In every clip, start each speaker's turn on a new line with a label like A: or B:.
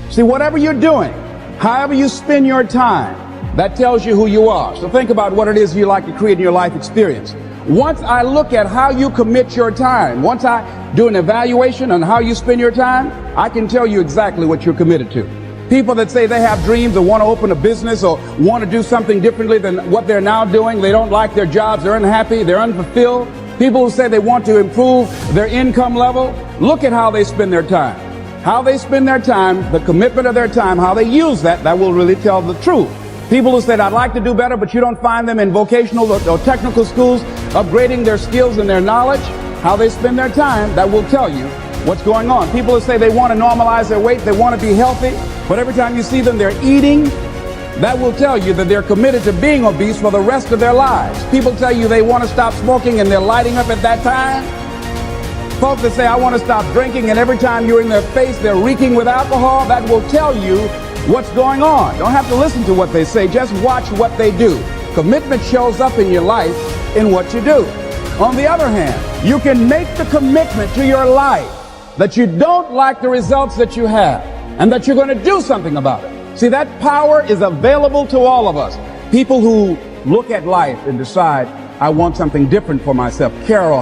A: See, whatever you're doing, however you spend your time, that tells you who you are. So think about what it is you like to create in your life experience. Once I look at how you commit your time, once I do an evaluation on how you spend your time, I can tell you exactly what you're committed to. People that say they have dreams or want to open a business or want to do something differently than what they're now doing, they don't like their jobs, they're unhappy, they're unfulfilled. People who say they want to improve their income level, look at how they spend their time. How they spend their time, the commitment of their time, how they use that will really tell the truth. People who said, I'd like to do better, but you don't find them in vocational or technical schools, upgrading their skills and their knowledge, how they spend their time, that will tell you what's going on. People who say they want to normalize their weight, they want to be healthy, but every time you see them, they're eating, that will tell you that they're committed to being obese for the rest of their lives. People tell you they want to stop smoking and they're lighting up at that time. Folks that say, I want to stop drinking, and every time you're in their face, they're reeking with alcohol, that will tell you what's going on. Don't have to listen to what they say, just watch what they do. Commitment shows up in your life in what you do. On the other hand, you can make the commitment to your life that you don't like the results that you have and that you're going to do something about it. See, that power is available to all of us. People who look at life and decide, I want something different for myself. Carol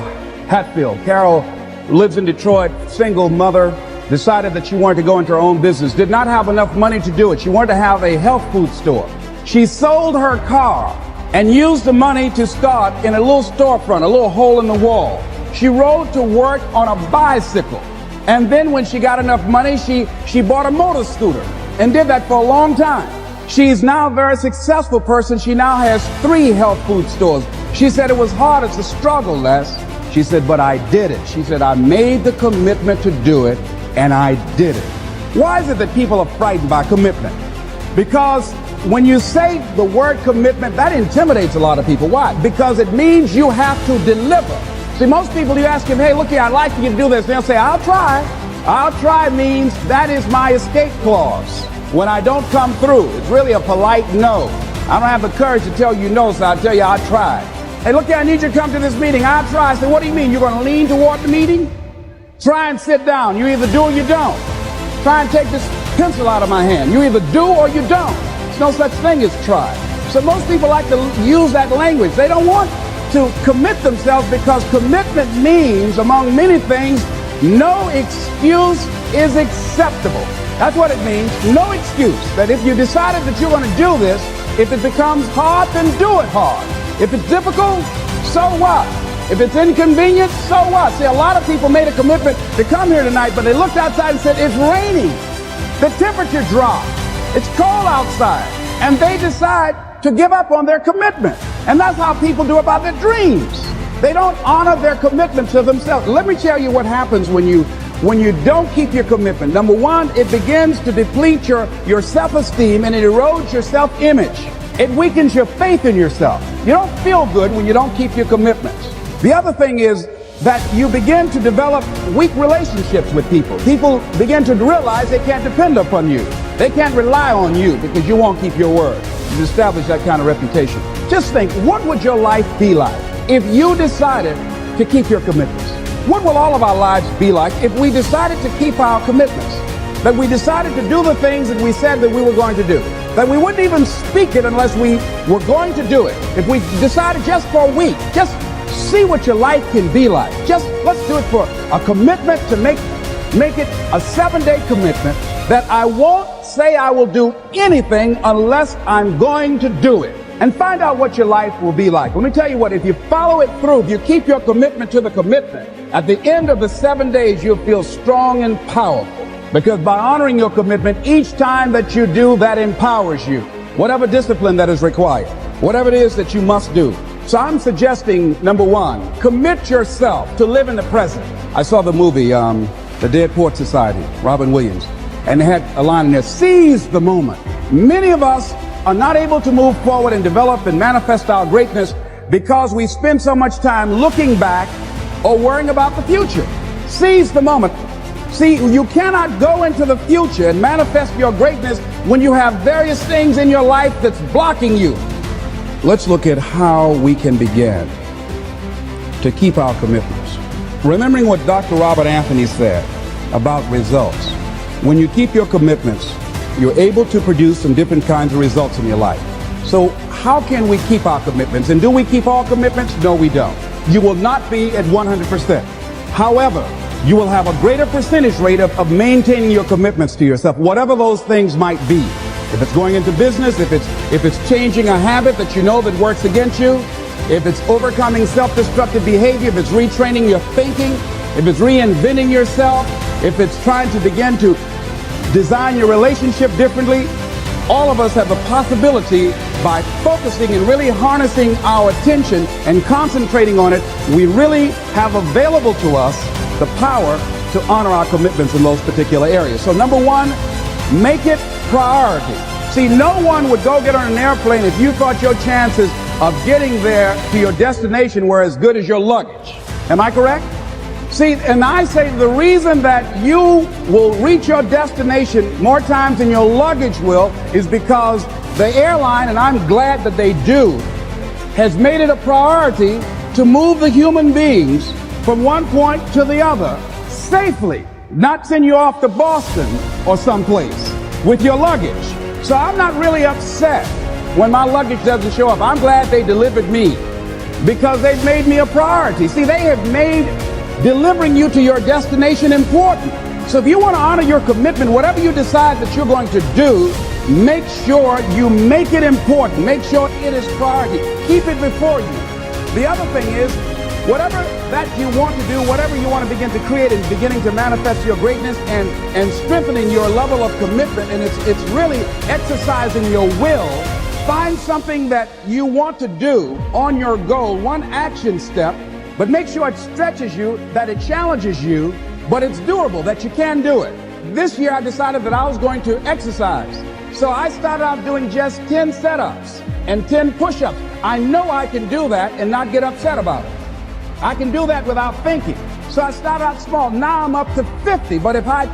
A: Hatfield. Carol lives in Detroit, single mother, decided that she wanted to go into her own business, did not have enough money to do it. She wanted to have a health food store. She sold her car and used the money to start in a little storefront, a little hole in the wall. She rode to work on a bicycle. And then when she got enough money, she bought a motor scooter and did that for a long time. She's now a very successful person. She now has 3 health food stores. She said it was hard, it's a struggle, Les. She said, but I did it. She said, I made the commitment to do it, and I did it. Why is it that people are frightened by commitment? Because when you say the word commitment, that intimidates a lot of people. Why? Because it means you have to deliver. See, most people, you ask them, hey, look here, I'd like you to do this. They'll say, I'll try. I'll try means that is my escape clause. When I don't come through, it's really a polite no. I don't have the courage to tell you no, so I'll tell you I'll try. Hey, look here, I need you to come to this meeting. I'll try. I say, what do you mean? You're going to lean toward the meeting? Try and sit down. You either do or you don't. Try and take this pencil out of my hand. You either do or you don't. There's no such thing as try. So most people like to use that language. They don't want to commit themselves because commitment means, among many things, no excuse is acceptable. That's what it means. No excuse. That if you decided that you're going to do this, if it becomes hard, then do it hard. If it's difficult, so what? If it's inconvenient, so what? See, a lot of people made a commitment to come here tonight, but they looked outside and said, it's raining. The temperature dropped. It's cold outside. And they decide to give up on their commitment. And that's how people do about their dreams. They don't honor their commitment to themselves. Let me tell you what happens when you don't keep your commitment. Number one, it begins to deplete your self-esteem and it erodes your self-image. It weakens your faith in yourself. You don't feel good when you don't keep your commitments. The other thing is that you begin to develop weak relationships with people. People begin to realize they can't depend upon you. They can't rely on you because you won't keep your word. You establish that kind of reputation. Just think, what would your life be like if you decided to keep your commitments? What will all of our lives be like if we decided to keep our commitments? That we decided to do the things that we said that we were going to do. That we wouldn't even speak it unless we were going to do it. If we decided just for a week, just see what your life can be like. Just let's do it for a commitment to make it a 7-day commitment that I won't say I will do anything unless I'm going to do it. And find out what your life will be like. Let me tell you what, if you follow it through, if you keep your commitment to the commitment, at the end of the 7 days, you'll feel strong and powerful. Because by honoring your commitment, each time that you do, that empowers you. Whatever discipline that is required, whatever it is that you must do. So I'm suggesting, number one, commit yourself to live in the present. I saw the movie, The Dead Poet Society, Robin Williams, and they had a line in there, seize the moment. Many of us are not able to move forward and develop and manifest our greatness because we spend so much time looking back or worrying about the future. Seize the moment. See, you cannot go into the future and manifest your greatness when you have various things in your life that's blocking you. Let's look at how we can begin to keep our commitments. Remembering what Dr. Robert Anthony said about results. when you keep your commitments, you're able to produce some different kinds of results in your life. So how can we keep our commitments? And do we keep all commitments? No, we don't. You will not be at 100%. However, you will have a greater percentage rate of maintaining your commitments to yourself, whatever those things might be. If it's going into business, if it's changing a habit that you know that works against you, if it's overcoming self-destructive behavior, if it's retraining your thinking, if it's reinventing yourself, if it's trying to begin to design your relationship differently, all of us have a possibility by focusing and really harnessing our attention and concentrating on it. We really have available to us the power to honor our commitments in those particular areas. So number one, make it priority. See, no one would go get on an airplane if you thought your chances of getting there to your destination were as good as your luggage. Am I correct? See, and I say the reason that you will reach your destination more times than your luggage will is because the airline, and I'm glad that they do, has made it a priority to move the human beings from one point to the other safely, not send you off to Boston or someplace with your luggage. So I'm not really upset when my luggage doesn't show up. I'm glad they delivered me because they've made me a priority. See, they have made delivering you to your destination important. So if you want to honor your commitment, whatever you decide that you're going to do, make sure you make it important. Make sure it is priority. Keep it before you. The other thing is, whatever that you want to do, whatever you want to begin to create and beginning to manifest your greatness and strengthening your level of commitment, and it's really exercising your will. Find something that you want to do on your goal, one action step, but make sure it stretches you, that it challenges you, but it's doable, that you can do it. This year I decided that I was going to exercise. So I started out doing just 10 setups and 10 push-ups. I know I can do that and not get upset about it. I can do that without thinking. So I started out small. Now I'm up to 50. But if I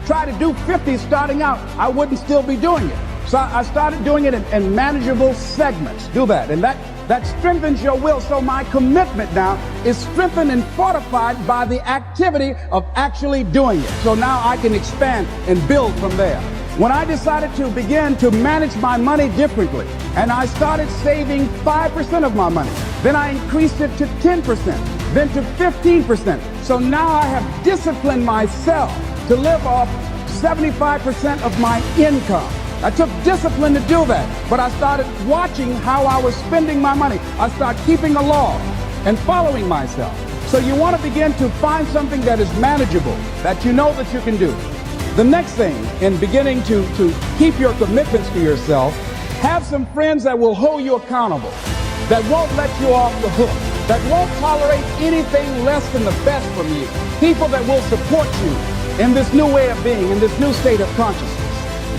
A: try to do 50 starting out, I wouldn't still be doing it. So I started doing it in manageable segments. Do that. And that strengthens your will. So my commitment now is strengthened and fortified by the activity of actually doing it. So now I can expand and build from there. When I decided to begin to manage my money differently, and I started saving 5% of my money, then I increased it to 10%, then to 15%. So now I have disciplined myself to live off 75% of my income. I took discipline to do that, but I started watching how I was spending my money. I started keeping a log and following myself. So you want to begin to find something that is manageable, that you know that you can do. The next thing in beginning to keep your commitments to yourself, have some friends that will hold you accountable, that won't let you off the hook, that won't tolerate anything less than the best from you. People that will support you in this new way of being, in this new state of consciousness.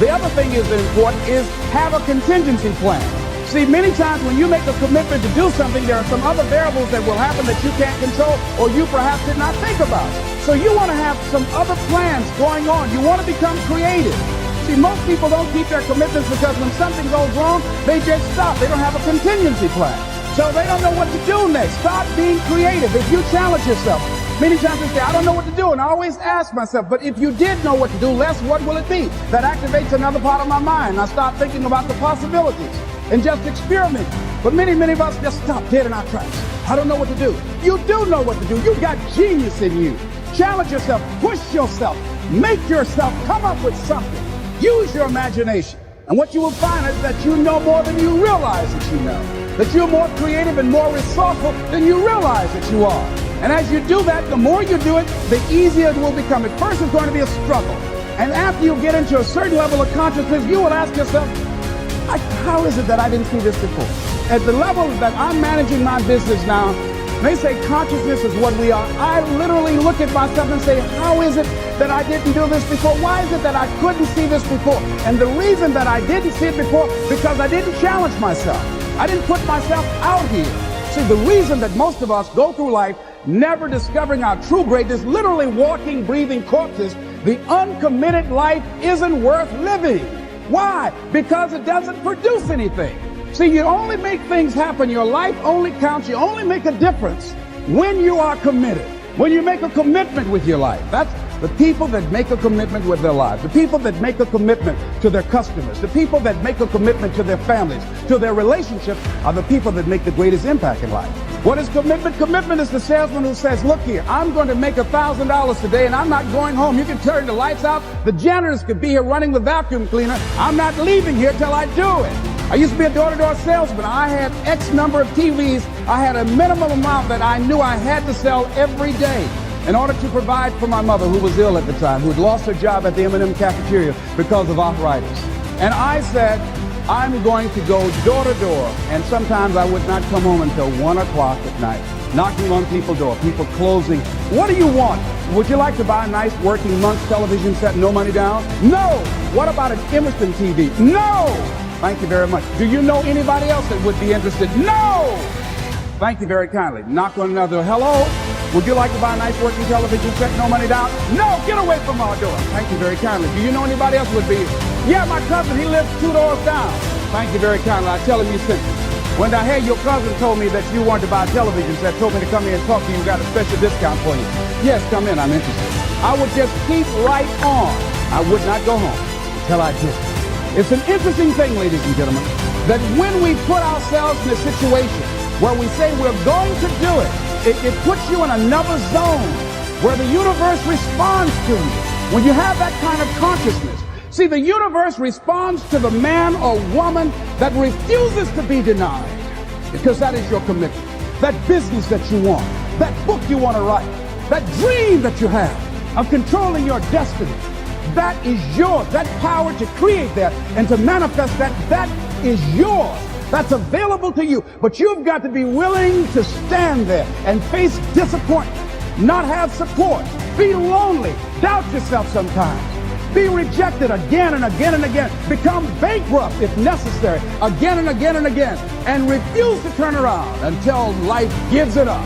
A: The other thing is important is have a contingency plan. See, many times when you make a commitment to do something, there are some other variables that will happen that you can't control or you perhaps did not think about. So you want to have some other plans going on. You want to become creative. See, most people don't keep their commitments because when something goes wrong, they just stop. They don't have a contingency plan. So they don't know what to do next. Start being creative. If you challenge yourself, many times they say, I don't know what to do. And I always ask myself, but if you did know what to do, Les, what will it be? That activates another part of my mind. I start thinking about the possibilities and just experiment. But many of us just stop dead in our tracks. I don't know what to do. You do know what to do. You've got genius in you. Challenge yourself, push yourself, make yourself come up with something. Use your imagination. And what you will find is that you know more than you realize that you know. That you're more creative and more resourceful than you realize that you are. And as you do that, the more you do it, the easier it will become. At first, it's going to be a struggle. And after you get into a certain level of consciousness, you will ask yourself, how is it that I didn't see this before? At the level that I'm managing my business now, they say consciousness is what we are. I literally look at myself and say, how is it that I didn't do this before? Why is it that I couldn't see this before? And the reason that I didn't see it before, because I didn't challenge myself. I didn't put myself out here. See, the reason that most of us go through life never discovering our true greatness, literally walking, breathing corpses, the uncommitted life isn't worth living. Why? Because it doesn't produce anything. See, you only make things happen. Your life only counts. You only make a difference when you are committed, when you make a commitment with your life. The people that make a commitment with their lives, the people that make a commitment to their customers, the people that make a commitment to their families, to their relationships, are the people that make the greatest impact in life. What is commitment? Commitment is the salesman who says, look here, I'm going to make $1,000 today and I'm not going home. You can turn the lights out. The janitors could be here running the vacuum cleaner. I'm not leaving here till I do it. I used to be a door-to-door salesman. I had X number of TVs. I had a minimum amount that I knew I had to sell every day in order to provide for my mother, who was ill at the time, who had lost her job at the M&M cafeteria because of arthritis. And I said, I'm going to go door to door, and sometimes I would not come home until 1 o'clock at night, knocking on people's door, people closing. What do you want? Would you like to buy a nice working Month's television set, no money down? No! What about an Emerson TV? No! Thank you very much. Do you know anybody else that would be interested? No! Thank you very kindly. Knock on another. Hello? Would you like to buy a nice working television set, no money down? No! Get away from our door. Thank you very kindly. Do you know anybody else would be? Yeah, my cousin, he lives 2 doors down. Thank you very kindly. I tell him you sent me. When I heard your cousin told me that you wanted to buy a television set, told me to come here and talk to you, got a special discount for you. Yes, come in, I'm interested. I would just keep right on. I would not go home until I did. It's an interesting thing, ladies and gentlemen, that when we put ourselves in a situation where we say we're going to do it, it puts you in another zone where the universe responds to you. When you have that kind of consciousness, see, the universe responds to the man or woman that refuses to be denied, because that is your commitment. That business that you want, that book you want to write, that dream that you have of controlling your destiny, that is yours. That power to create that and to manifest that, that is yours. That's available to you. But you've got to be willing to stand there and face disappointment, not have support, be lonely, doubt yourself sometimes, be rejected again and again and again, become bankrupt if necessary, again and again and again, and refuse to turn around until life gives it up.